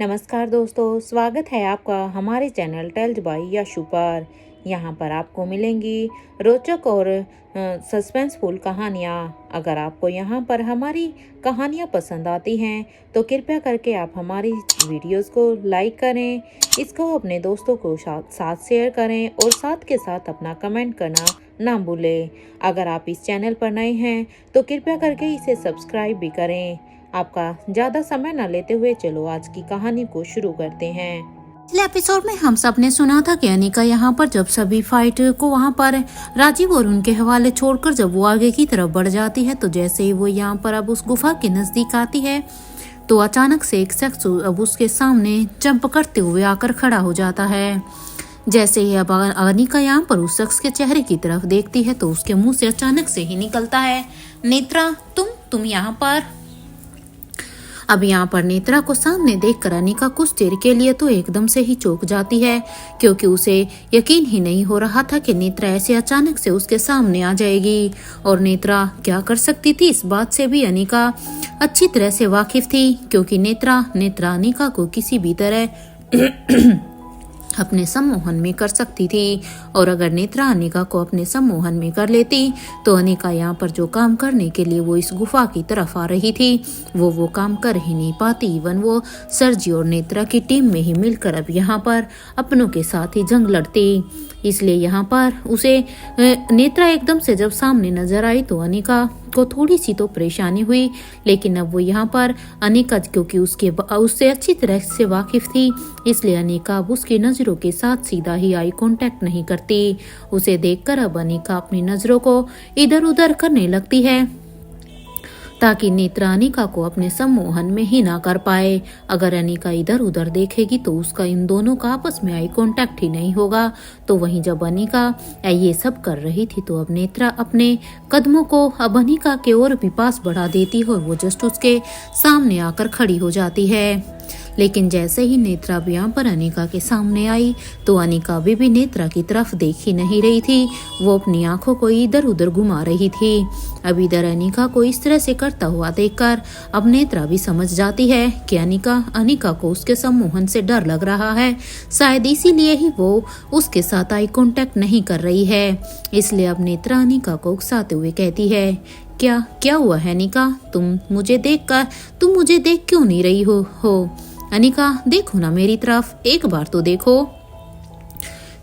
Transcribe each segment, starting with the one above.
नमस्कार दोस्तों, स्वागत है आपका हमारे चैनल टेल्स बाय यशु पर। यहाँ पर आपको मिलेंगी रोचक और सस्पेंसफुल कहानियाँ। अगर आपको यहाँ पर हमारी कहानियाँ पसंद आती हैं तो कृपया करके आप हमारी वीडियोस को लाइक करें, इसको अपने दोस्तों को साथ शेयर करें और साथ के साथ अपना कमेंट करना ना भूलें। अगर आप इस चैनल पर नए हैं तो कृपया करके इसे सब्सक्राइब भी करें। आपका ज्यादा समय न लेते हुए चलो आज की कहानी को शुरू करते हैं। पिछले एपिसोड में हम सब ने सुना था कि अनिका यहाँ पर जब सभी फाइट को वहाँ पर राजीव और उनके हवाले छोड़कर जब वो आगे की तरफ बढ़ जाती है तो जैसे ही वो यहाँ पर अब उस गुफा के नजदीक आती है तो अचानक से एक शख्स अब उसके सामने जंप करते हुए आकर खड़ा हो जाता है। जैसे ही अब अनिका यहाँ पर उस शख्स के चेहरे की तरफ देखती है तो उसके मुंह से अचानक से ही निकलता है, नेत्रा तुम यहाँ पर। अब यहाँ पर नेत्रा को सामने देखकर अनिका कुछ देर के लिए तो एकदम से ही चौंक जाती है, क्योंकि उसे यकीन ही नहीं हो रहा था कि नेत्रा ऐसे अचानक से उसके सामने आ जाएगी। और नेत्रा क्या कर सकती थी, इस बात से भी अनिका अच्छी तरह से वाकिफ थी, क्योंकि नेत्रा अनिका को किसी भी तरह अपने सम्मोहन में कर सकती थी। और अगर नेत्रा अनिका को अपने सम्मोहन में कर लेती तो अनिका यहाँ पर जो काम करने के लिए वो इस गुफा की तरफ आ रही थी वो काम कर ही नहीं पाती। इवन वो सरजी और नेत्रा की टीम में ही मिलकर अब यहाँ पर अपनों के साथ ही जंग लड़ती। इसलिए यहाँ पर उसे नेत्रा एकदम से जब सामने नजर आई तो अनिका को थोड़ी सी तो परेशानी हुई, लेकिन अब वो यहाँ पर अनिका क्योंकि उससे अच्छी तरह से वाकिफ थी, इसलिए अनिका अब उसकी नजरों के साथ सीधा ही आई कांटेक्ट नहीं करती। उसे देखकर अब अनिका अपनी नजरों को इधर उधर करने लगती है ताकि नेत्रा अनिका को अपने सम्मोहन में ही ना कर पाए। अगर अनिका इधर उधर देखेगी तो उसका इन दोनों का आपस में आई कांटेक्ट ही नहीं होगा। तो वहीं जब अनिका ये सब कर रही थी तो अब नेत्रा अपने कदमों को अब अनिका के और भी पास बढ़ा देती है और वो जस्ट उसके सामने आकर खड़ी हो जाती है। लेकिन जैसे ही नेत्रा भी यहाँ पर अनिका के सामने आई तो अनिका अभी भी नेत्रा की तरफ देख ही नहीं रही थी, वो अपनी आंखों को इधर उधर घुमा रही थी। अब इधर अनिका को इस तरह से करता हुआ देखकर अब नेत्रा भी समझ जाती है कि अनिका को उसके सम्मोहन से डर लग रहा है, शायद इसीलिए ही वो उसके साथ आई कांटेक्ट नहीं कर रही है। इसलिए अब नेत्रा अनिका को उकसाते हुए कहती है, क्या हुआ है अनिका, तुम मुझे देख क्यों नहीं रही हो? अनिका देखो ना मेरी तरफ, एक बार तो देखो।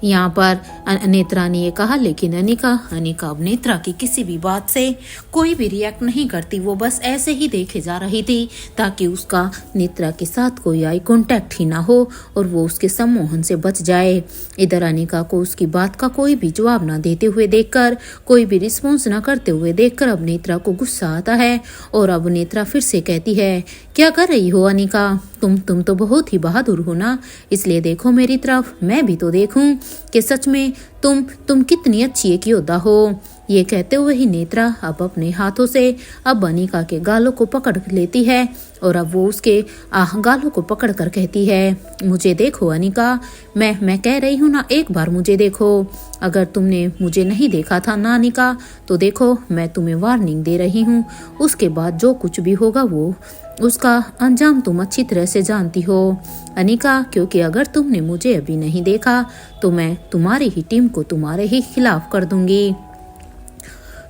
यहाँ पर नेत्रा ने ये कहा, लेकिन अनिका अब नेत्रा की किसी भी बात से कोई भी रिएक्ट नहीं करती। वो बस ऐसे ही देखे जा रही थी ताकि उसका नेत्रा के साथ कोई आई कांटेक्ट ही ना हो और वो उसके सम्मोहन से बच जाए। इधर अनिका को उसकी बात का कोई भी जवाब ना देते हुए देखकर, कोई भी रिस्पॉन्स ना करते हुए देखकर अब नेत्रा को गुस्सा आता है। और अब नेत्रा फिर से कहती है, क्या कर रही हो अनिका, तुम तो बहुत ही बहादुर हो ना, इसलिए देखो मेरी तरफ, मैं भी तो देखूं कि सच में तुम कितनी अच्छी एक योद्धा हो। ये कहते हुए ही नेत्रा अब अपने हाथों से अब अनिका के गालों को पकड़ लेती है और अब वो उसके गालों को पकड़ कर कहती है, मुझे देखो अनिका, मैं कह रही हूँ ना, एक बार मुझे देखो। अगर तुमने मुझे नहीं देखा था ना अनिका, तो देखो मैं तुम्हें वार्निंग दे रही हूँ, उसके बाद जो कुछ भी होगा वो उसका अंजाम तुम अच्छी तरह से जानती हो अनिका, क्योंकि अगर तुमने मुझे अभी नहीं देखा तो मैं तुम्हारी ही टीम को तुम्हारे ही खिलाफ कर दूंगी,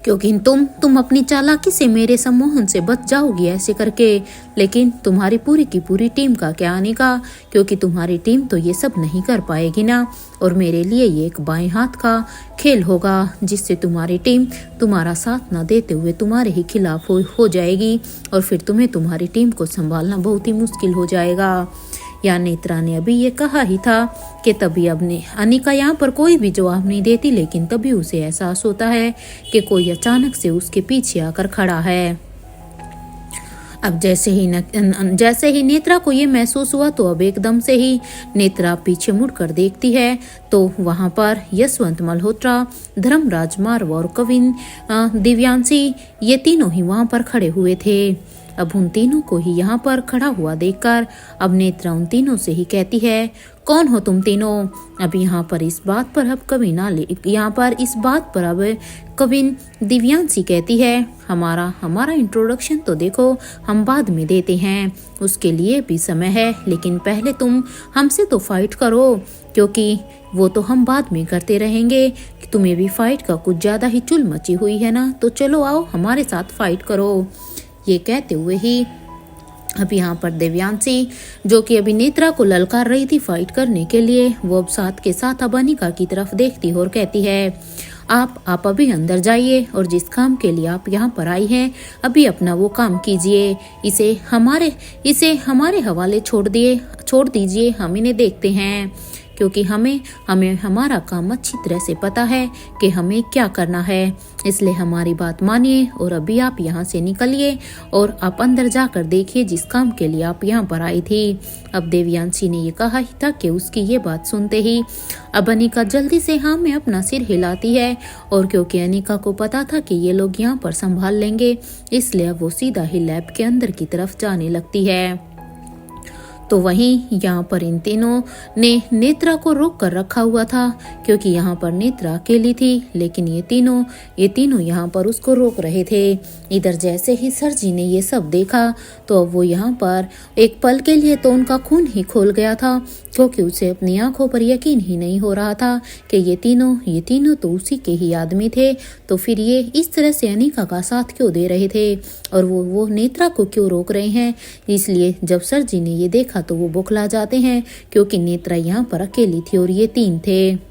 क्योंकि तुम अपनी चालाकी से मेरे सम्मोहन से बच जाओगी ऐसे करके। लेकिन तुम्हारी पूरी की पूरी टीम का क्या अनिका, क्योंकि तुम्हारी टीम तो ये सब नहीं कर पाएगी ना, और मेरे लिए ये एक बाएं हाथ का खेल होगा जिससे तुम्हारी टीम तुम्हारा साथ ना देते हुए तुम्हारे ही खिलाफ हो जाएगी और फिर तुम्हें तुम्हारी टीम को संभालना बहुत ही मुश्किल हो जाएगा। या नेत्रा ने अभी ये कहा ही था कि तभी अब अनिका यहाँ पर कोई भी जवाब नहीं देती, लेकिन तभी उसे एहसास होता है कि कोई अचानक से उसके पीछे आकर खड़ा है। अब जैसे ही नेत्रा को ये महसूस हुआ तो अब एकदम से ही नेत्रा पीछे मुड़कर देखती है तो वहां पर यशवंत मल्होत्रा, धर्मराज मारवा और कविन दिव्यांशी, ये तीनों ही वहां पर खड़े हुए थे। अब उन तीनों को ही यहाँ पर खड़ा हुआ देखकर अब नेत्रा उन तीनों से ही कहती है, कौन हो तुम तीनों? अब यहाँ पर इस बात पर अब कभी दिव्यांशी कहती है, हमारा इंट्रोडक्शन तो देखो हम बाद में देते हैं, उसके लिए भी समय है, लेकिन पहले तुम हमसे तो फाइट करो, क्योंकि वो तो हम बाद में करते रहेंगे। तुम्हें भी फाइट का कुछ ज्यादा ही चुल मची हुई है ना, तो चलो आओ हमारे साथ फाइट करो। ये कहते हुए ही अब यहाँ पर दिव्यांशी, जो कि अभी नेत्रा को ललकार रही थी फाइट करने के लिए, वो अब साथ के साथ अब अनिका की तरफ देखती है और कहती है, आप अभी अंदर जाइए और जिस काम के लिए आप यहाँ पर आई हैं अभी अपना वो काम कीजिए, इसे हमारे हवाले छोड़ दीजिए, हम इन्हें देखते हैं, क्योंकि हमें हमारा काम अच्छी तरह से पता है कि हमें क्या करना है, इसलिए हमारी बात मानिए और अभी आप यहाँ से निकलिए और आप अंदर जाकर देखिए जिस काम के लिए आप यहाँ पर आई थी। अब देवयांशी ने ये कहा ही था कि उसकी ये बात सुनते ही अब अनिका जल्दी से हाँ में अपना सिर हिलाती है, और क्योंकि अनिका को पता था कि ये लोग यहाँ पर संभाल लेंगे, इसलिए वो सीधा ही लैब के अंदर की तरफ जाने लगती है। तो वहीं यहाँ पर इन तीनों ने नेत्रा को रोक कर रखा हुआ था, क्योंकि यहाँ पर नेत्रा अकेली थी, लेकिन ये तीनों यहाँ पर उसको रोक रहे थे। इधर जैसे ही सर जी ने ये सब देखा तो अब वो यहाँ पर एक पल के लिए तो उनका खून ही खोल गया था, क्योंकि उसे अपनी आंखों पर यकीन ही नहीं हो रहा था कि ये तीनों तो उसी के ही आदमी थे, तो फिर ये इस तरह से अनिका का साथ क्यों दे रहे थे और वो नेत्रा को क्यों रोक रहे हैं। इसलिए जब सर जी ने ये देखा तो वो बौखला जाते हैं, क्योंकि नेत्रा यहाँ पर अकेली थी और ये तीन थे।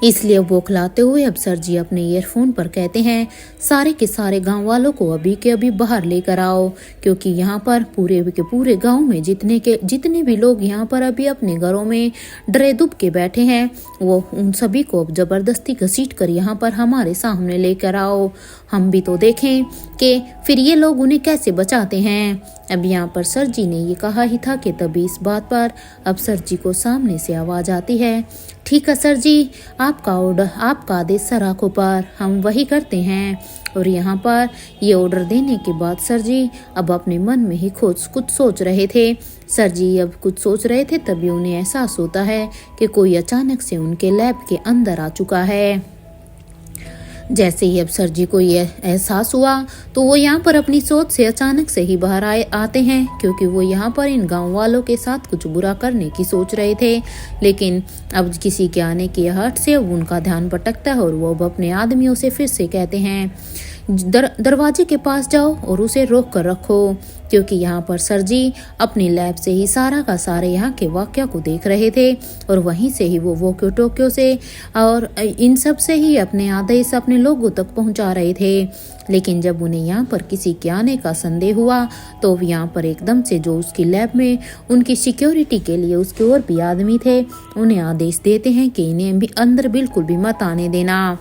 इसलिए बौखलाते हुए अब सर जी अपने ईयरफोन पर कहते हैं, सारे के सारे गांव वालों को अभी के अभी बाहर लेकर आओ, क्योंकि यहाँ पर पूरे के पूरे गांव में जितने भी लोग यहाँ पर अभी अपने घरों में डरे दुब के बैठे हैं, वो उन सभी को अब जबरदस्ती घसीट कर यहाँ पर हमारे सामने लेकर आओ, हम भी तो देखें कि फिर ये लोग उन्हें कैसे बचाते हैं। अब यहाँ पर सर जी ने ये कहा ही था कि तभी इस बात पर अब सर जी को सामने से आवाज आती है, ठीक है सर जी, आपका ऑर्डर, आपका आदेश सर आंखों पर, हम वही करते हैं। और यहाँ पर ये ऑर्डर देने के बाद सर जी अब अपने मन में ही कुछ सोच रहे थे। सर जी अब कुछ सोच रहे थे, तभी उन्हें एहसास होता है कि कोई अचानक से उनके लैब के अंदर आ चुका है। जैसे ही अब सर जी को ये एहसास हुआ तो वो यहाँ पर अपनी सोच से अचानक से ही बाहर आते हैं, क्योंकि वो यहाँ पर इन गांव वालों के साथ कुछ बुरा करने की सोच रहे थे, लेकिन अब किसी के आने की हट से अब उनका ध्यान भटकता है और वो अब अपने आदमियों से फिर से कहते हैं, दरवाजे के पास जाओ और उसे रोक कर रखो, क्योंकि यहाँ पर सर जी अपनी लैब से ही सारा का सारे यहाँ के वाक्य को देख रहे थे और वहीं से ही वो वोक्यो टोक्यो से और इन सब से ही अपने आदेश अपने लोगों तक पहुँचा रहे थे। लेकिन जब उन्हें यहाँ पर किसी के आने का संदेह हुआ तो यहाँ पर एकदम से जो उसकी लैब में उनकी सिक्योरिटी के लिए उसके और भी आदमी थे, उन्हें आदेश देते हैं कि इन्हें भी अंदर बिल्कुल भी मत आने देना।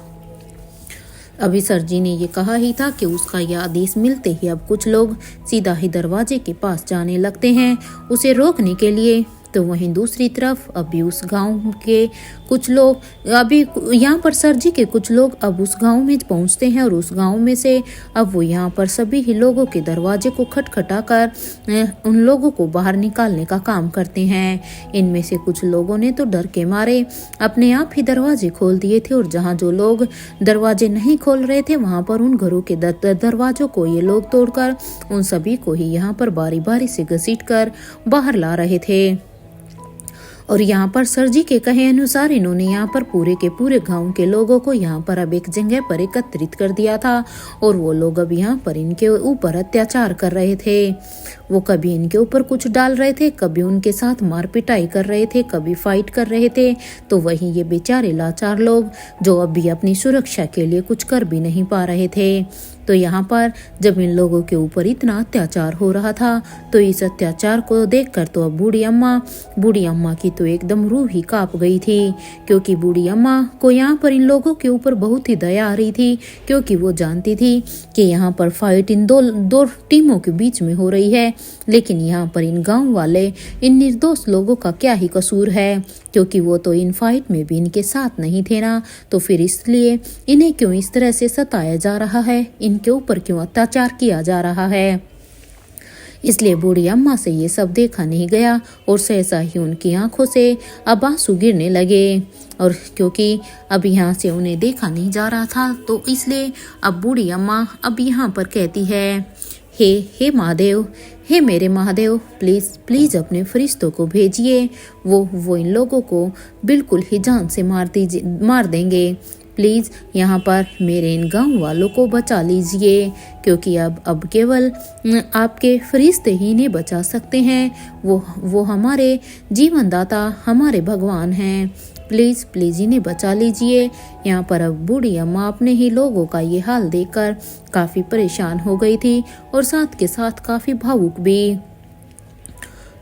अभी सर जी ने ये कहा ही था कि उसका यह आदेश मिलते ही अब कुछ लोग सीधा ही दरवाजे के पास जाने लगते हैं उसे रोकने के लिए। तो वहीं दूसरी तरफ अभी उस गांव के कुछ लोग, अभी यहाँ पर सर जी के कुछ लोग अब उस गांव में पहुँचते हैं और उस गांव में से अब वो यहाँ पर सभी ही लोगों के दरवाजे को खटखटाकर उन लोगों को बाहर निकालने का काम करते हैं। इनमें से कुछ लोगों ने तो डर के मारे अपने आप ही दरवाजे खोल दिए थे और जहाँ जो लोग दरवाजे नहीं खोल रहे थे वहाँ पर उन घरों के दरवाजों को ये लोग तोड़कर उन सभी को ही यहाँ पर बारी बारी से घसीट कर बाहर ला रहे थे। और यहाँ पर सर जी के कहे अनुसार इन्होंने यहाँ पर पूरे के पूरे गांव के लोगों को यहाँ पर अब एक जगह पर एकत्रित कर दिया था और वो लोग अब यहाँ पर इनके ऊपर अत्याचार कर रहे थे। वो कभी इनके ऊपर कुछ डाल रहे थे, कभी उनके साथ मार पिटाई कर रहे थे, कभी फाइट कर रहे थे। तो वहीं ये बेचारे लाचार लोग जो अभी अपनी सुरक्षा के लिए कुछ कर भी नहीं पा रहे थे। तो यहाँ पर जब इन लोगों के ऊपर इतना अत्याचार हो रहा था तो इस अत्याचार को देखकर तो अब बूढ़ी अम्मा की तो एकदम रूह ही कांप गई थी, क्योंकि बूढ़ी अम्मा को यहाँ पर इन लोगों के ऊपर बहुत ही दया आ रही थी, क्योंकि वो जानती थी कि यहाँ पर फाइट इन दो टीमों के बीच में हो रही है, लेकिन यहाँ पर इन गाँव वाले इन निर्दोष लोगों का क्या ही कसूर है, क्योंकि वो तो इन फाइट में भी इनके साथ नहीं थे ना। तो फिर इसलिए इन्हें क्यों इस तरह से सताया जा रहा है, इनके ऊपर क्यों अत्याचार किया जा रहा है। इसलिए बूढ़ी अम्मा से ये सब देखा नहीं गया और सहसा ही उनकी आंखों से अब आंसू गिरने लगे। और क्योंकि अब यहाँ से उन्हें देखा नहीं जा रहा था तो इसलिए अब बूढ़ी अम्मा अब यहाँ पर कहती है, हे महादेव, हे मेरे महादेव, प्लीज़ प्लीज़ अपने फरिश्तों को भेजिए, वो इन लोगों को बिल्कुल ही जान से मार देंगे। प्लीज़ यहाँ पर मेरे इन गांव वालों को बचा लीजिए, क्योंकि अब केवल आपके फरिश्ते ही इन्हें बचा सकते हैं। वो हमारे जीवनदाता, हमारे भगवान हैं। प्लीज़ प्लीज़ इन्हें बचा लीजिए। यहाँ पर अब बूढ़ी अम्मा अपने ही लोगों का ये हाल देखकर काफ़ी परेशान हो गई थी और साथ के साथ काफ़ी भावुक भी।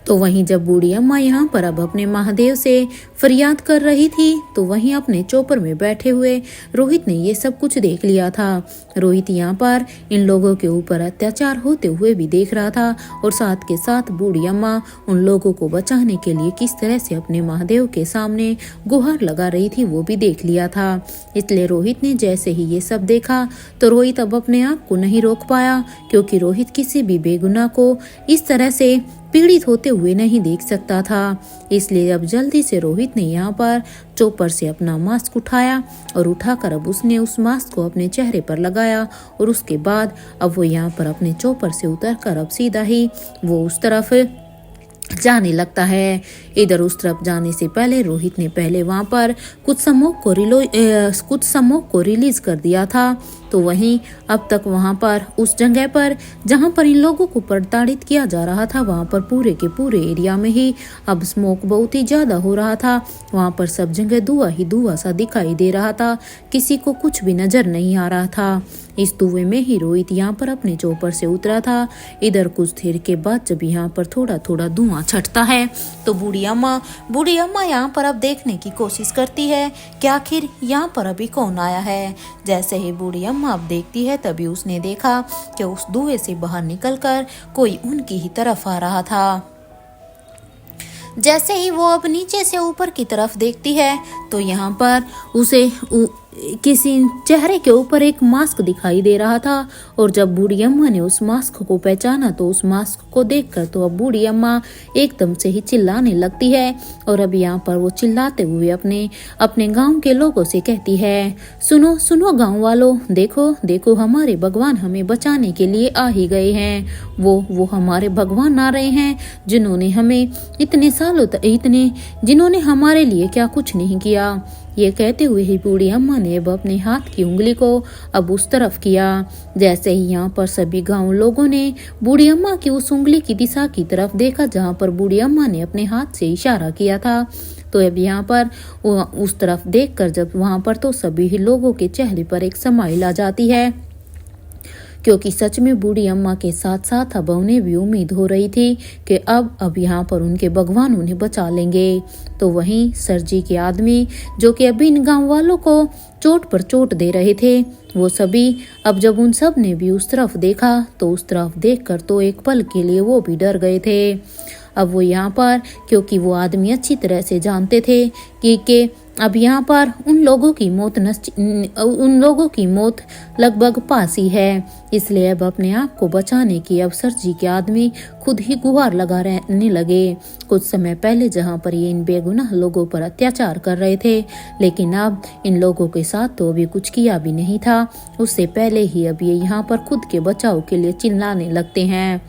तो वहीं जब बूढ़ी अम्मा यहाँ पर अब अपने महादेव से फरियाद कर रही थी तो वहीं अपने चौपर में बैठे हुए रोहित ने ये सब कुछ देख लिया था। रोहित यहाँ पर इन लोगों के ऊपर अत्याचार होते हुए भी देख रहा था और साथ के साथ बूढ़ी अम्मा उन लोगों को बचाने के लिए किस तरह से अपने महादेव के सामने गुहार लगा रही थी वो भी देख लिया था। इसलिए रोहित ने जैसे ही ये सब देखा तो रोहित अब अपने आप को नहीं रोक पाया, क्योंकि रोहित किसी भी बेगुनाह को इस तरह से पीड़ित होते हुए नहीं देख सकता था। इसलिए अब जल्दी से रोहित ने यहाँ पर चौपर से अपना मास्क उठाया और उठाकर अब उसने उस मास्क को अपने चेहरे पर लगाया और उसके बाद अब वो यहाँ पर अपने चौपर से उतरकर अब सीधा ही वो उस तरफ जाने लगता है। इधर उस तरफ जाने से पहले रोहित ने पहले वहां पर कुछ समोक को रिलीज कर दिया था। तो वहीं अब तक वहां पर उस जगह पर जहां पर इन लोगों को प्रताड़ित किया जा रहा था वहां पर पूरे के पूरे एरिया में ही अब स्मोक बहुत ही ज्यादा हो रहा था। वहां पर सब जगह धुआं ही धुआं सा दिखाई दे रहा था, किसी को कुछ भी नजर नहीं आ रहा था। इस धुएं में ही रोहित यहाँ पर अपने चौपर से उतरा था। इधर कुछ देर के बाद जब यहाँ पर थोड़ा थोड़ा धुआं छटता है तो बूढ़ी अम्मा यहाँ पर अब देखने की कोशिश करती है कि आखिर यहाँ पर अभी कौन आया है। जैसे ही बूढ़ी अम्मा अब देखती है तभी उसने देखा कि उस धुएं से बाहर निकलकर कोई उनकी ही तरफ आ रहा था। जैसे ही वो अब नीचे से ऊपर की तरफ देखती है तो यहाँ पर उसे किसी चेहरे के ऊपर एक मास्क दिखाई दे रहा था। और जब बूढ़ी अम्मा ने उस मास्क को पहचाना तो उस मास्क को देखकर तो अब बूढ़ी अम्मा एकदम से ही चिल्लाने लगती है। और अब यहाँ पर वो चिल्लाते हुए अपने गांव के लोगों से कहती है, सुनो सुनो गांव वालों, देखो देखो हमारे भगवान हमें बचाने के लिए आ ही गए हैं। वो हमारे भगवान आ रहे हैं जिन्होंने हमें इतने सालों तक जिन्होंने हमारे लिए क्या कुछ नहीं किया। ये कहते हुए ही बूढ़ी अम्मा ने अब अपने हाथ की उंगली को अब उस तरफ किया। जैसे ही यहाँ पर सभी गांव लोगों ने बूढ़ी अम्मा की उस उंगली की दिशा की तरफ देखा जहाँ पर बूढ़ी अम्मा ने अपने हाथ से इशारा किया था। तो अब यहाँ पर उस तरफ देखकर जब वहाँ पर तो सभी ही लोगों के चेहरे पर एक स्माइल आ जाती है, क्योंकि सच में बूढ़ी अम्मा के साथ साथ अब उन्हें भी उम्मीद हो रही थी कि अब यहाँ पर उनके भगवान उन्हें बचा लेंगे। तो वहीं सरजी के आदमी जो कि अभी इन गांव वालों को चोट पर चोट दे रहे थे, वो सभी अब जब उन सब ने भी उस तरफ देखा तो उस तरफ देखकर तो एक पल के लिए वो भी डर गए थे। अब वो यहाँ पर क्योंकि वो आदमी अच्छी तरह से जानते थे कि अब यहाँ पर उन लोगों की मौत लगभग पास ही है। इसलिए अब अपने आप को बचाने की अब सरजी के आदमी खुद ही गुहार लगा रहने लगे। कुछ समय पहले जहाँ पर ये इन बेगुनाह लोगों पर अत्याचार कर रहे थे, लेकिन अब इन लोगों के साथ तो अभी कुछ किया भी नहीं था, उससे पहले ही अब ये यहाँ पर खुद के बचाव के लिए चिल्लाने लगते हैं,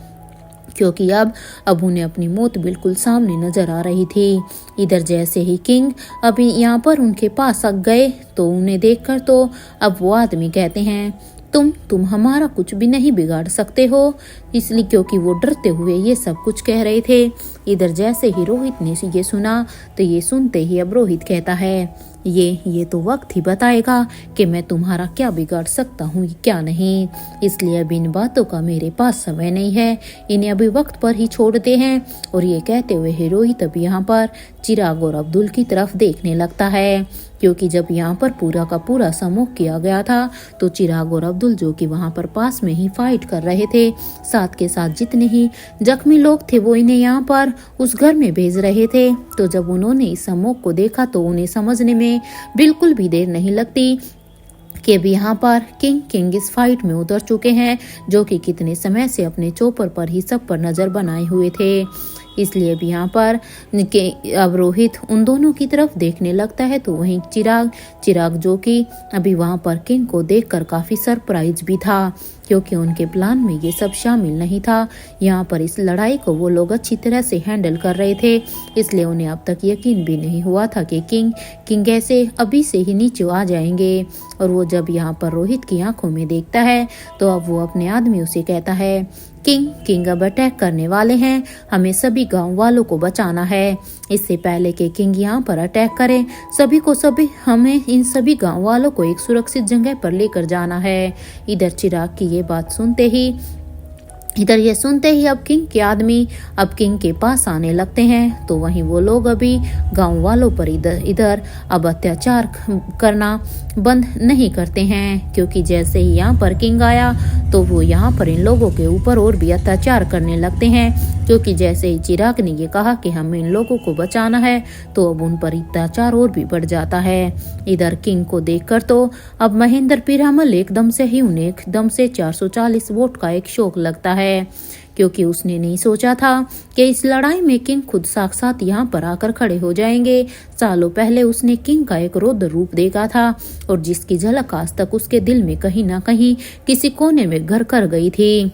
क्योंकि अब उन्हें अपनी मौत बिल्कुल सामने नजर आ रही थी। इधर जैसे ही किंग अभी यहाँ पर उनके पास आ गए तो उन्हें देखकर तो अब वो आदमी कहते हैं, तुम हमारा कुछ भी नहीं बिगाड़ सकते हो। इसलिए क्योंकि वो डरते हुए ये सब कुछ कह रहे थे। इधर जैसे ही रोहित ने ये सुना तो ये सुनते ही अब रोहित कहता है, ये तो वक्त ही बताएगा कि मैं तुम्हारा क्या बिगाड़ सकता हूँ क्या नहीं। इसलिए अब इन बातों का मेरे पास समय नहीं है, इन्हें अभी वक्त पर ही छोड़ते हैं। और ये कहते हुए रोहित अब यहाँ पर चिराग और अब्दुल की तरफ देखने लगता है, क्योंकि जब यहाँ पर पूरा का पूरा समूह किया गया था तो चिराग और अब्दुल जो कि वहाँ पर पास में ही फाइट कर रहे थे, साथ के साथ जितने ही जख्मी लोग थे वो इन्हें यहाँ पर उस घर में भेज रहे थे। तो जब उन्होंने इस समूह को देखा तो उन्हें समझने में बिल्कुल भी देर नहीं लगती कि अब यहाँ पर किंग इस फाइट में उतर चुके हैं, जो कि कितने समय से अपने चोपर पर ही सब पर नजर बनाए हुए थे। इसलिए अब यहाँ पर अब रोहित उन दोनों की तरफ देखने लगता है, तो वहीं चिराग जो कि अभी वहाँ पर किंग को देखकर काफी सरप्राइज भी था, क्योंकि उनके प्लान में ये सब शामिल नहीं था। यहाँ पर इस लड़ाई को वो लोग अच्छी तरह से हैंडल कर रहे थे, इसलिए उन्हें अब तक यकीन भी नहीं हुआ था कि किंग ऐसे अभी से ही नीचे आ जाएंगे। और वो जब यहाँ पर रोहित की आंखों में देखता है, तो अब वो अपने आदमियों से कहता है, किंग अब अटैक करने वाले हैं, हमें सभी गांव वालों को बचाना है। इससे पहले कि किंग यहाँ पर अटैक करें, हमें इन सभी गांव वालों को एक सुरक्षित जगह पर लेकर जाना है। इधर चिराग की ये बात सुनते ही अब किंग के आदमी अब किंग के पास आने लगते हैं, तो वहीं वो लोग अभी गांव वालों पर इधर अब अत्याचार करना बंद नहीं करते हैं, क्योंकि जैसे ही यहाँ पर किंग आया तो वो यहाँ पर इन लोगों के ऊपर और भी अत्याचार करने लगते हैं, क्योंकि जैसे ही चिराग ने ये कहा कि हमें इन लोगों को बचाना है, तो अब उन पर अत्याचार और भी बढ़ जाता है। इधर किंग को देखकर तो अब महेंद्र पीरामल एकदम से 440 वोट का एक शौक लगता है, क्योंकि उसने नहीं सोचा था कि इस लड़ाई में किंग खुद साक्षात यहाँ पर आकर खड़े हो जाएंगे। सालों पहले उसने किंग का एक रौद्र रूप देखा था, और जिसकी झलक आज तक उसके दिल में कहीं ना कहीं किसी कोने में घर कर गई थी।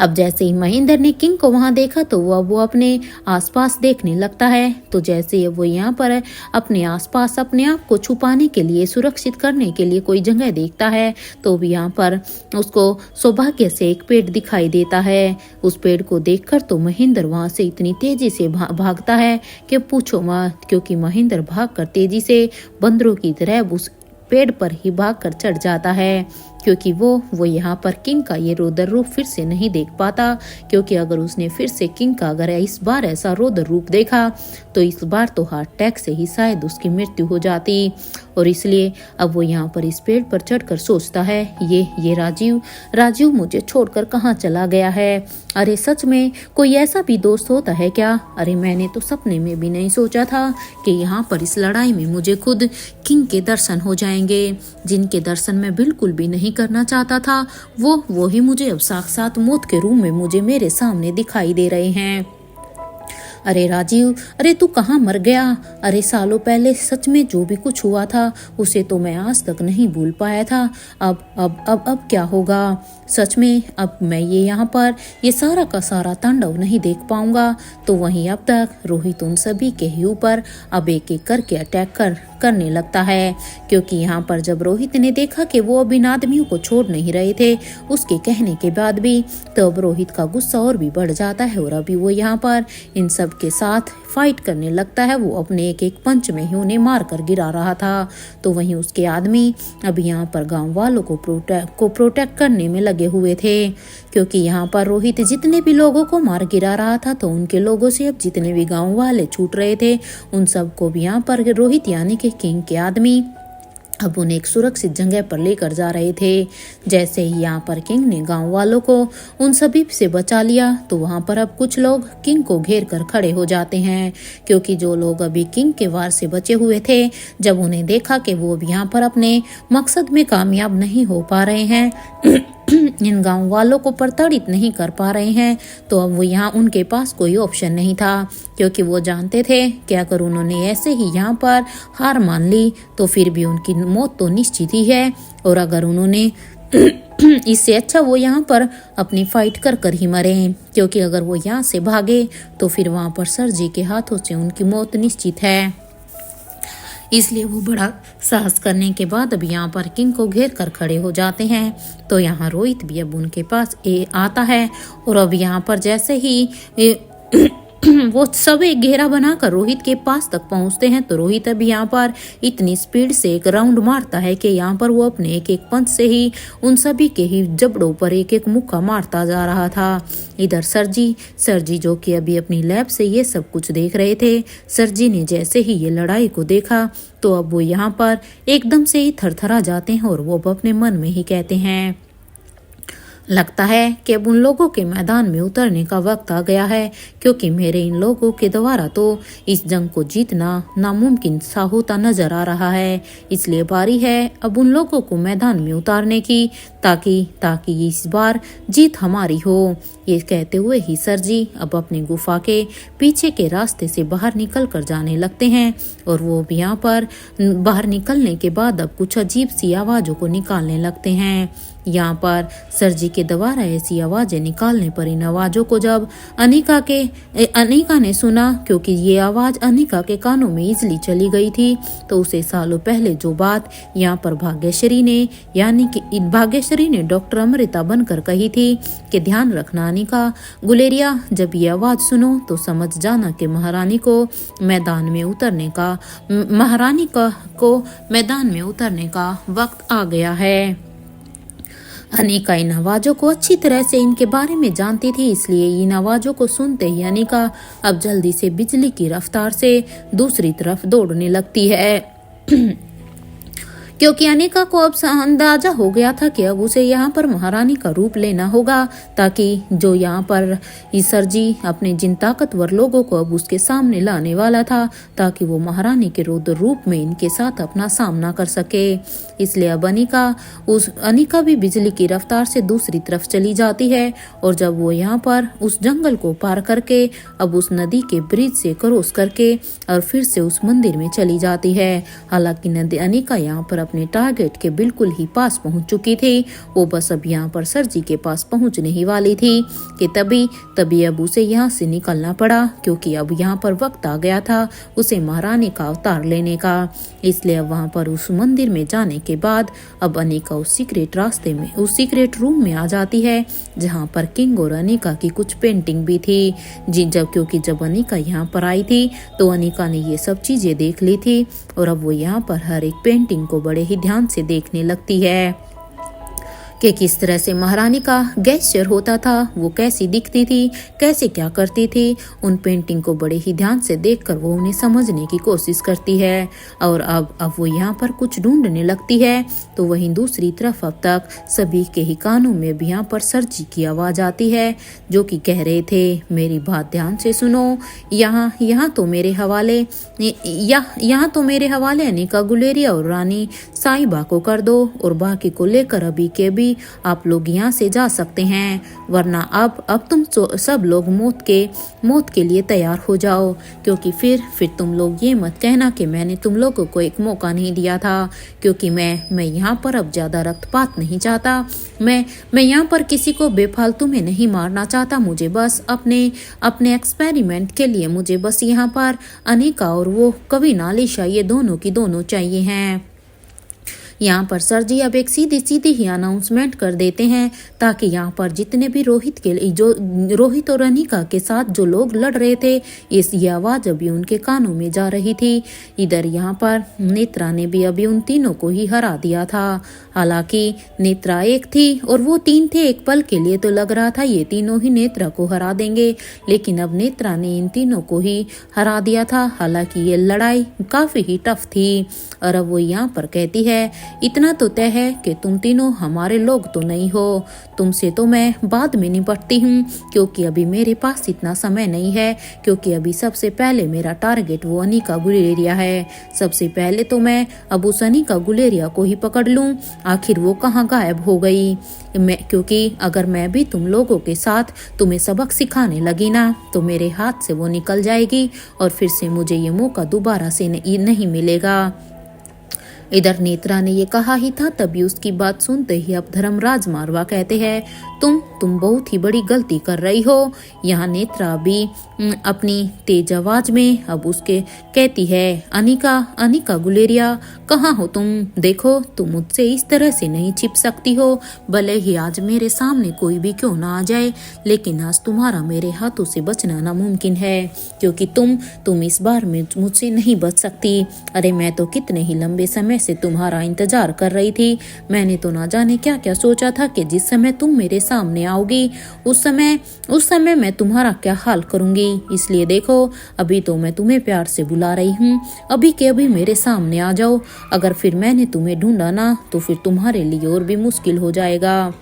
अब जैसे ही महेंद्र ने किंग को वहां देखा, तो वो अपने आसपास देखने लगता है। तो जैसे ही वो यहाँ पर अपने आसपास अपने आप को छुपाने के लिए, सुरक्षित करने के लिए कोई जगह देखता है, तो भी यहाँ पर उसको सौभाग्य से एक पेड़ दिखाई देता है। उस पेड़ को देखकर तो महेंद्र वहां से इतनी तेजी से भागता है कि पूछो मत, क्योंकि महेंद्र भागकर तेजी से बंदरों की तरह उस पेड़ पर ही भागकर चढ़ जाता है, क्योंकि वो यहाँ पर किंग का ये रौद्र रूप फिर से नहीं देख पाता। क्योंकि अगर उसने फिर से किंग का अगर इस बार ऐसा रौद्र रूप देखा, तो इस बार तो हार्ट अटैक से ही शायद उसकी मृत्यु हो जाती। और इसलिए अब वो यहाँ पर इस पेड़ पर चढ़कर सोचता है, ये राजीव मुझे छोड़कर कहाँ चला गया है। अरे सच में कोई ऐसा भी दोस्त होता है क्या? अरे मैंने तो सपने में भी नहीं सोचा था कि यहाँ पर इस लड़ाई में मुझे खुद किंग के दर्शन हो जाएंगे, जिनके दर्शन मैं बिल्कुल भी नहीं करना चाहता था, वो ही मुझे अब साक्षात मौत के रूप में मुझे मेरे सामने दिखाई दे रहे हैं। अरे राजीव, अरे तू कहाँ मर गया? अरे सालों पहले सच में जो भी कुछ हुआ था, उसे तो मैं आज तक नहीं भूल पाया था। अब क्या होगा? सच में अब मैं यहाँ पर ये सारा का सारा तांडव नहीं देख पाऊंगा। तो वहीं अब तक रोहित उन सभी के ही ऊपर अब एक एक करके अटैक करने लगता है, क्योंकि यहाँ पर जब रोहित ने देखा कि वो अब इन आदमियों को छोड़ नहीं रहे थे उसके कहने के बाद भी, तो अब रोहित का गुस्सा और भी बढ़ जाता है, और अभी वो यहाँ पर इन सब के साथ फाइट करने लगता है। वो अपने एक एक पंच में ही उन्हें मार कर गिरा रहा था। तो वहीं उसके आदमी अब यहाँ पर गांव वालों को प्रोटेक्ट करने में लगे हुए थे, क्योंकि यहाँ पर रोहित जितने भी लोगों को मार गिरा रहा था, तो उनके लोगों से अब जितने भी गांव वाले छूट रहे थे, उन सबको भी यहाँ पर रोहित यानी कि किंग के आदमी अब उन्हें एक सुरक्षित जगह पर लेकर जा रहे थे। जैसे ही यहाँ पर किंग ने गांव वालों को उन सभी से बचा लिया, तो वहां पर अब कुछ लोग किंग को घेर कर खड़े हो जाते हैं, क्योंकि जो लोग अभी किंग के वार से बचे हुए थे, जब उन्हें देखा कि वो अब यहाँ पर अपने मकसद में कामयाब नहीं हो पा रहे हैं, इन गांव वालों को प्रताड़ित नहीं कर पा रहे हैं, तो अब वो यहाँ उनके पास कोई ऑप्शन नहीं था, क्योंकि वो जानते थे कि अगर उन्होंने ऐसे ही यहाँ पर हार मान ली, तो फिर भी उनकी मौत तो निश्चित ही है। और अगर उन्होंने इससे अच्छा वो यहाँ पर अपनी फाइट कर ही मरे, क्योंकि अगर वो यहाँ से भागे तो फिर वहाँ पर सर जी के हाथों से उनकी मौत निश्चित है। इसलिए वो बड़ा साहस करने के बाद अब यहाँ पर किंग को घेर कर खड़े हो जाते हैं। तो यहाँ रोहित भी अब उनके पास आता है, और अब यहाँ पर जैसे ही वो सब एक घेरा बनाकर रोहित के पास तक पहुंचते हैं, तो रोहित अब यहाँ पर इतनी स्पीड से एक राउंड मारता है कि यहाँ पर वो अपने एक एक पंच से ही उन सभी के ही जबड़ों पर एक एक मुक्का मारता जा रहा था। इधर सर जी जो कि अभी अपनी लैब से ये सब कुछ देख रहे थे, सर जी ने जैसे ही ये लड़ाई को देखा, तो अब वो यहाँ पर एकदम से ही थरथरा जाते हैं, और वो अपने मन में ही कहते हैं, लगता है कि अब उन लोगों के मैदान में उतरने का वक्त आ गया है, क्योंकि मेरे इन लोगों के द्वारा तो इस जंग को जीतना नामुमकिन सा होता नजर आ रहा है। इसलिए बारी है अब उन लोगों को मैदान में उतारने की, ताकि इस बार जीत हमारी हो। ये कहते हुए ही सर जी अब अपनी गुफा के पीछे के रास्ते से बाहर निकल कर जाने लगते हैं। और वो भी यहाँ पर बाहर निकलने के बाद अब कुछ अजीब सी आवाज़ों को निकालने लगते हैं। यहाँ पर सर जी के द्वारा ऐसी आवाज़ें निकालने पर इन आवाज़ों को जब अनिका ने सुना, क्योंकि ये आवाज़ अनिका के कानों में इजली चली गई थी, तो उसे सालों पहले जो बात यहाँ पर भाग्यश्री ने डॉक्टर अमृता बनकर कही थी कि ध्यान रखना अनिका गुलेरिया, जब ये आवाज़ सुनो तो समझ जाना कि महारानी को मैदान में उतरने का वक्त आ गया है। अनिका इन आवाज़ों को अच्छी तरह से इनके बारे में जानती थी, इसलिए इन आवाज़ों को सुनते ही अनिका अब जल्दी से बिजली की रफ्तार से दूसरी तरफ दौड़ने लगती है। क्योंकि अनिका को अब अंदाजा हो गया था कि अब उसे यहाँ पर महारानी का रूप लेना होगा, ताकि जो यहाँ पर ईसर जी अपने जिन ताकतवर लोगों को अब उसके सामने लाने वाला था, ताकि वो महारानी के रौद्र रूप में इनके साथ अपना सामना कर सके। इसलिए अब अनिका भी बिजली की रफ्तार से दूसरी तरफ चली जाती है। और जब वो यहाँ पर उस जंगल को पार करके अब उस नदी के ब्रिज से क्रॉस करके और फिर से उस मंदिर में चली जाती है। हालांकि अनिका यहाँ पर अपने टारगेट के बिल्कुल ही पास पहुंच चुकी थी। वो बस अब यहाँ पर सर जी के पास पहुंचने ही वाली थी कि तभी अब उसे यहाँ से निकलना पड़ा, क्योंकि अब यहाँ पर वक्त आ गया था उसे महारानी का अवतार लेने का। इसलिए अब वहाँ पर उस मंदिर में जाने के बाद अब अनिका उस सीक्रेट रूम में आ जाती है, जहाँ पर किंग और अनिका की कुछ पेंटिंग भी थी। क्योंकि जब अनिका यहाँ पर आई थी तो अनिका ने ये सब चीजें देख ली थी, और अब वो यहाँ पर हर एक पेंटिंग को बड़े ही ध्यान से देखने लगती है कि किस तरह से महारानी का गेस्चर होता था, वो कैसी दिखती थी, कैसे क्या करती थी। उन पेंटिंग को बड़े ही ध्यान से देखकर वो उन्हें समझने की कोशिश करती है। और अब वो यहाँ पर कुछ ढूंढने लगती है, तो वहीं दूसरी तरफ अब तक सभी के ही कानों में भी यहाँ पर सर जी की आवाज़ आती है, जो कि कह रहे थे मेरी बात ध्यान से सुनो, यहाँ तो मेरे हवाले अनिका गुलेरिया और रानी साहिबा को कर दो, और बाकी को लेकर अभी के भी आप लोग यहाँ से जा सकते हैं, वरना अब तुम सब लोग मौत के लिए तैयार हो जाओ। क्योंकि फिर तुम लोग ये मत कहना कि मैंने तुम लोगों को एक मौका नहीं दिया था, क्योंकि मैं यहाँ पर अब ज्यादा रक्तपात नहीं चाहता। मैं यहाँ पर किसी को बेफालतू में नहीं मारना चाहता। मुझे बस अपने एक्सपेरिमेंट के लिए मुझे बस यहाँ पर अनिका और वो कवि नालिशा ये दोनों की दोनों चाहिए हैं। यहाँ पर सर जी अब एक सीधी ही अनाउंसमेंट कर देते हैं, ताकि यहाँ पर जितने भी रोहित और अनिका के साथ जो लोग लड़ रहे थे, ये आवाज अभी उनके कानों में जा रही थी। इधर यहाँ पर नेत्रा ने भी अभी उन तीनों को ही हरा दिया था। हालांकि नेत्रा एक थी और वो तीन थे। एक पल के लिए तो लग रहा था ये तीनों ही नेत्रा को हरा देंगे, लेकिन अब नेत्रा ने इन तीनों को ही हरा दिया था। हालांकि ये लड़ाई काफी ही टफ थी। और अब वो यहाँ पर कहती है इतना तो तय है कि तुम तीनों हमारे लोग तो नहीं हो, तुमसे तो मैं बाद में निपटती हूँ, क्योंकि अभी मेरे पास इतना समय नहीं है। क्योंकि अभी सबसे पहले मेरा टारगेट वो अनिका गुलेरिया है। सबसे पहले तो मैं अब उस अनिका गुलेरिया को ही पकड़ लूँ, आखिर वो कहाँ गायब हो गई। क्योंकि अगर मैं भी तुम लोगों के साथ तुम्हें सबक सिखाने लगी ना, तो मेरे हाथ से वो निकल जाएगी और फिर से मुझे ये मौका दोबारा से नहीं मिलेगा। इधर नेत्रा ने ये कहा ही था, तभी उसकी बात सुनते ही अब धर्मराज मारवा कहते हैं तुम बहुत ही बड़ी गलती कर रही हो। यहाँ नेत्रा भी अपनी तेज आवाज में अब उसके कहती है अनिका गुलेरिया कहाँ हो तुम? देखो तुम मुझसे इस तरह से नहीं छिप सकती हो। भले ही आज मेरे सामने कोई भी क्यों ना आ जाए, लेकिन आज तुम्हारा मेरे हाथों से बचना नामुमकिन है, क्योंकि तुम इस बार में मुझसे नहीं बच सकती। अरे मैं तो कितने ही लंबे समय से तुम्हारा इंतजार कर रही थी। मैंने तो ना जाने क्या क्या सोचा था कि जिस समय तुम मेरे सामने आओगी उस समय मैं तुम्हारा क्या हाल करूंगी। इसलिए देखो अभी तो मैं तुम्हें प्यार से बुला रही हूँ, अभी के अभी मेरे सामने आ जाओ। अगर फिर मैंने तुम्हें ढूंढा ना तो फिर तुम्हारे लिए और भी मुश्किल हो जाएगा।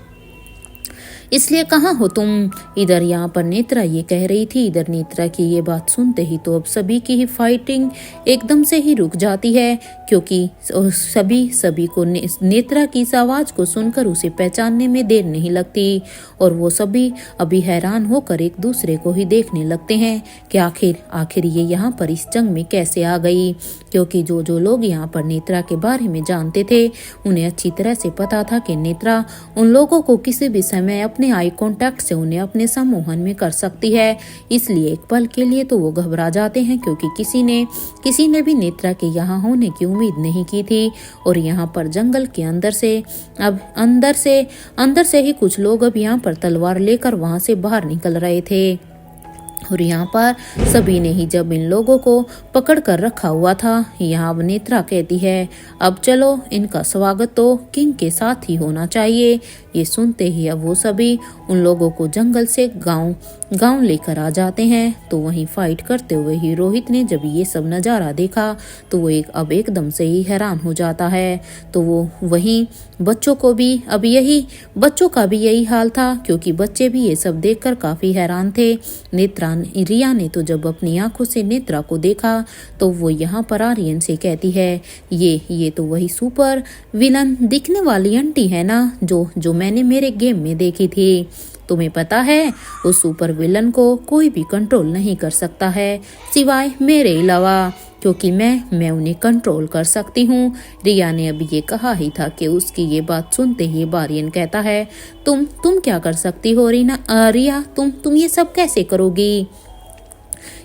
इसलिए कहाँ हो तुम। इधर यहाँ पर नेत्रा ये कह रही थी। इधर नेत्रा की ये बात सुनते ही तो अब सभी की ही फाइटिंग एकदम से ही रुक जाती है, क्योंकि सभी को नेत्रा की इस आवाज को सुनकर उसे पहचानने में देर नहीं लगती और वो सभी अभी हैरान होकर एक दूसरे को ही देखने लगते हैं कि आखिर ये यहाँ पर इस जंग में कैसे आ गई। क्योंकि जो लोग यहाँ पर नेत्रा के बारे में जानते थे उन्हें अच्छी तरह से पता था कि नेत्रा उन लोगों को किसी भी समय अपने आई कांटेक्ट से उन्हें अपने सम्मोहन में कर सकती है। इसलिए एक पल के लिए तो वो घबरा जाते हैं, क्योंकि किसी ने भी नेत्रा के यहाँ होने की उम्मीद नहीं की थी। और यहाँ पर जंगल के अंदर से ही कुछ लोग अब यहाँ पर तलवार लेकर वहां से बाहर निकल रहे थे। और यहाँ पर सभी ने ही जब इन लोगों को पकड़ कर रखा हुआ था, यहाँ अब नेत्रा कहती है अब चलो, इनका स्वागत तो किंग के साथ ही होना चाहिए। ये सुनते ही अब वो सभी उन लोगों को जंगल से गांव लेकर आ जाते हैं। तो वहीं फाइट करते हुए ही रोहित ने जब ये सब नज़ारा देखा तो वो एकदम से ही हैरान हो जाता है। तो वो वहीं बच्चों का भी यही हाल था, क्योंकि बच्चे भी ये सब देखकर काफी हैरान थे। रिया ने तो जब अपनी आंखों से नेत्रा को देखा तो वो यहाँ पर आर्यन से कहती है ये तो वही सुपर विलन दिखने वाली आंटी है ना, जो मैंने मेरे गेम में देखी थी। तुम्हें पता है उस सुपर विलन को कोई भी कंट्रोल नहीं कर सकता है सिवाय मेरे अलावा, क्योंकि मैं उन्हें कंट्रोल कर सकती हूँ। रिया ने अभी ये कहा ही था कि उसकी ये बात सुनते ही आर्यन कहता है तुम क्या कर सकती हो रिया, तुम ये सब कैसे करोगी।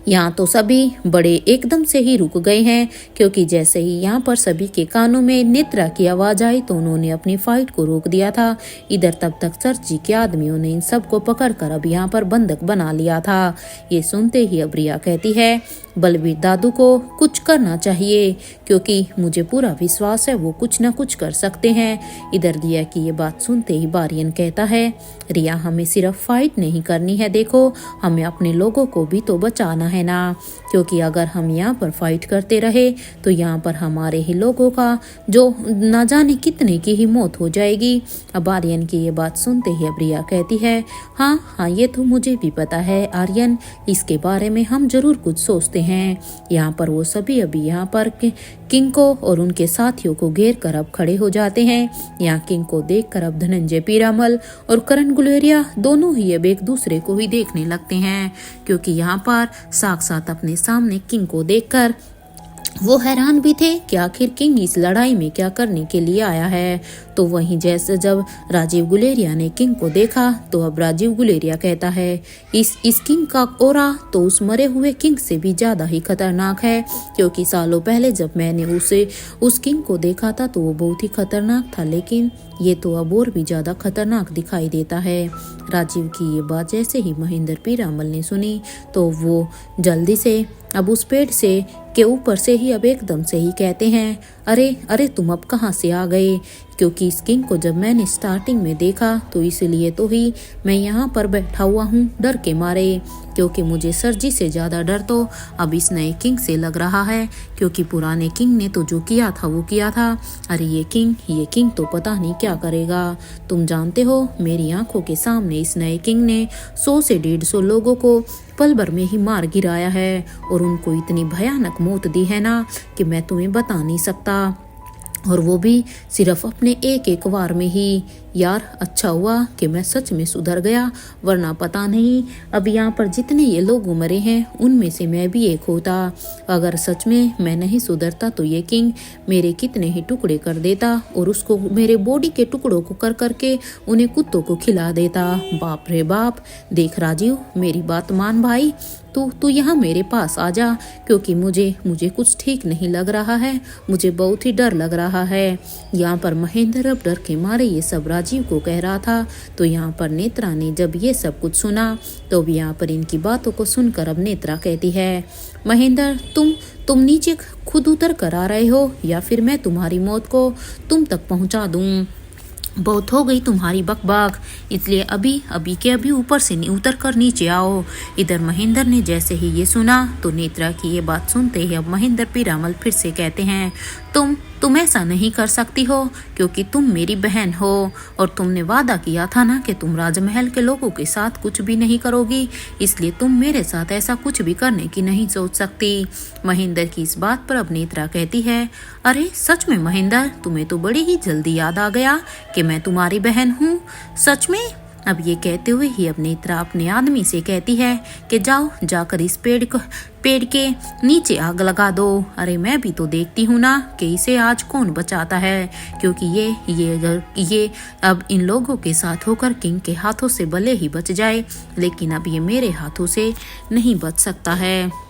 यहाँ तो सभी बड़े एकदम से ही रुक गए हैं, क्योंकि जैसे ही यहाँ पर सभी के कानों में नेत्रा की आवाज आई तो उन्होंने अपनी फाइट को रोक दिया था। इधर तब तक सरजी के आदमियों ने इन सबको पकड़कर अब यहाँ पर बंधक बना लिया था। ये सुनते ही अब रिया कहती है बलबीर दादू को कुछ करना चाहिए, क्योंकि मुझे पूरा विश्वास है वो कुछ न कुछ कर सकते हैं। इधर रिया की ये बात सुनते ही आर्यन कहता है रिया, हमें सिर्फ फाइट नहीं करनी है, देखो हमें अपने लोगों को भी तो बचाना है ना, क्योंकि अगर हम यहाँ पर फाइट करते रहे तो यहाँ पर हमारे ही लोगों का जो न जाने कितने की ही मौत हो जाएगी। अब आर्यन की ये बात सुनते ही अब रिया कहती है हाँ ये तो मुझे भी पता है आर्यन, इसके बारे में हम जरूर कुछ सोचते हैं। यहाँ पर वो सभी अभी यहाँ पर किंग को और उनके साथियों को घेर कर अब खड़े हो जाते हैं। यहाँ किंग को देखकर अब धनंजय पीरामल और करण गुलेरिया दोनों ही अब एक दूसरे को ही देखने लगते हैं, क्योंकि यहाँ पर साक्षात अपने सामने किंग को देखकर वो हैरान भी थे कि आखिर किंग इस लड़ाई में क्या करने के लिए आया है। तो वहीं जैसे जब राजीव गुलेरिया ने किंग को देखा तो अब राजीव गुलेरिया कहता है इस किंग का ओरा तो उस मरे हुए किंग से भी ज्यादा ही खतरनाक है, क्योंकि सालों पहले जब मैंने उस किंग को देखा था तो वो बहुत ही खतरनाक था, लेकिन ये तो अब और भी ज्यादा खतरनाक दिखाई देता है। राजीव की ये बात जैसे ही महेंद्र पीरामल ने सुनी तो वो जल्दी से अब उस पेड़ से के ऊपर से ही अब एकदम से ही कहते हैं अरे तुम अब कहाँ से आ गए, क्योंकि इस किंग को जब मैंने स्टार्टिंग में देखा तो इसलिए तो ही मैं यहाँ पर बैठा हुआ हूँ डर के मारे, क्योंकि मुझे सरजी से ज़्यादा डर तो अब इस नए किंग से लग रहा है, क्योंकि पुराने किंग ने तो जो किया था वो किया था। अरे ये किंग तो पता नहीं क्या करेगा। तुम जानते हो मेरी आंखों के सामने इस नए किंग ने 100 से 150 लोगों को पल भर में ही मार गिराया है और उनको इतनी भयानक मौत दी है ना कि मैं तुम्हें बता नहीं सकता, और वो भी सिर्फ अपने एक वार में ही। यार अच्छा हुआ कि मैं सच में सुधर गया, वरना पता नहीं अब यहाँ पर जितने ये लोग मरे हैं उनमें से मैं भी एक होता। अगर सच में मैं नहीं सुधरता तो ये किंग मेरे कितने ही टुकड़े कर देता और उसको मेरे बॉडी के टुकड़ों को कर करके उन्हें कुत्तों को खिला देता। बाप रे बाप। देख राजीव, मेरी बात मान भाई, तू यहाँ मेरे पास आ जा, क्योंकि मुझे कुछ ठीक नहीं लग रहा है, मुझे बहुत ही डर लग रहा है। यहाँ पर महेंद्र अब डर के मारे ये सब राजीव को कह रहा था। तो यहाँ पर नेत्रा ने जब ये सब कुछ सुना तो अब यहाँ पर इनकी बातों को सुनकर अब नेत्रा कहती है महेंद्र, तुम नीचे खुद उतर कर आ रहे हो या फिर मैं तुम्हारी मौत को तुम तक पहुँचा दूँ। बहुत हो गई तुम्हारी बकबक, इसलिए अभी ऊपर से उतर कर नीचे आओ। इधर महेंद्र ने जैसे ही ये सुना तो नेत्रा की ये बात सुनते ही अब महेंद्र पीरामल फिर से कहते हैं तुम ऐसा नहीं कर सकती हो क्योंकि तुम मेरी बहन हो और तुमने वादा किया था ना कि तुम राजमहल के लोगों के साथ कुछ भी नहीं करोगी, इसलिए तुम मेरे साथ ऐसा कुछ भी करने की नहीं सोच सकती। महेंद्र की इस बात पर अब नेत्रा कहती है, अरे सच में महेंद्र, तुम्हें तो बड़ी ही जल्दी याद आ गया कि मैं तुम्हारी बहन हूँ। सच में? अब ये कहते हुए ही अब नेत्रा अपने आदमी से कहती है कि जाओ जाकर इस पेड़ के नीचे आग लगा दो। अरे मैं भी तो देखती हूँ ना कि इसे आज कौन बचाता है, क्योंकि ये अब इन लोगों के साथ होकर किंग के हाथों से भले ही बच जाए, लेकिन अब ये मेरे हाथों से नहीं बच सकता है।